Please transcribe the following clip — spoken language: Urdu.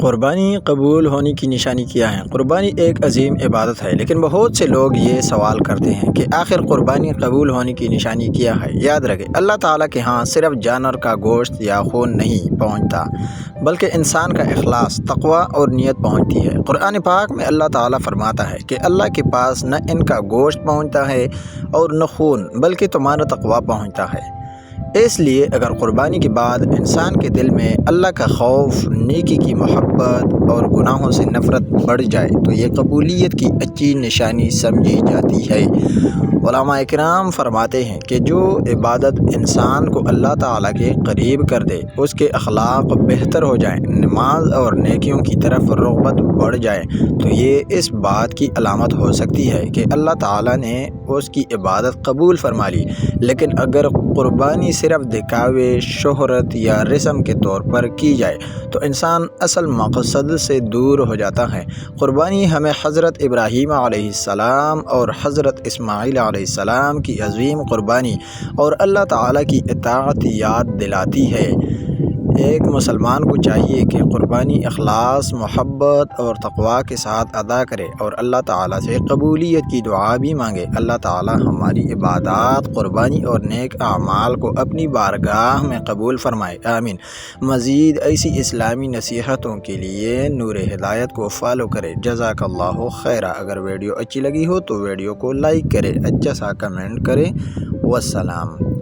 قربانی قبول ہونے کی نشانی کیا ہے؟ قربانی ایک عظیم عبادت ہے، لیکن بہت سے لوگ یہ سوال کرتے ہیں کہ آخر قربانی قبول ہونے کی نشانی کیا ہے؟ یاد رکھیں، اللہ تعالیٰ کے ہاں صرف جانور کا گوشت یا خون نہیں پہنچتا، بلکہ انسان کا اخلاص، تقوی اور نیت پہنچتی ہے۔ قرآن پاک میں اللہ تعالیٰ فرماتا ہے کہ اللہ کے پاس نہ ان کا گوشت پہنچتا ہے اور نہ خون، بلکہ تمہارا تقوی پہنچتا ہے۔ اس لیے اگر قربانی کے بعد انسان کے دل میں اللہ کا خوف، نیکی کی محبت اور گناہوں سے نفرت بڑھ جائے تو یہ قبولیت کی اچھی نشانی سمجھی جاتی ہے۔ علماء کرام فرماتے ہیں کہ جو عبادت انسان کو اللہ تعالیٰ کے قریب کر دے، اس کے اخلاق بہتر ہو جائیں، نماز اور نیکیوں کی طرف رغبت بڑھ جائے، تو یہ اس بات کی علامت ہو سکتی ہے کہ اللہ تعالیٰ نے اس کی عبادت قبول فرما لی۔ لیکن اگر قربانی صرف دکھاوے، شہرت یا رسم کے طور پر کی جائے تو انسان اصل مقصد سے دور ہو جاتا ہے۔ قربانی ہمیں حضرت ابراہیم علیہ السلام اور حضرت اسماعیل علیہ السلام کی عظیم قربانی اور اللہ تعالیٰ کی اطاعت یاد دلاتی ہے۔ ایک مسلمان کو چاہیے کہ قربانی اخلاص، محبت اور تقوی کے ساتھ ادا کرے اور اللہ تعالیٰ سے قبولیت کی دعا بھی مانگے۔ اللہ تعالیٰ ہماری عبادات، قربانی اور نیک اعمال کو اپنی بارگاہ میں قبول فرمائے، آمین۔ مزید ایسی اسلامی نصیحتوں کے لیے نور ہدایت کو فالو کرے۔ جزاک اللہ خیرہ۔ اگر ویڈیو اچھی لگی ہو تو ویڈیو کو لائک کرے، اچھا سا کمنٹ کرے۔ والسلام۔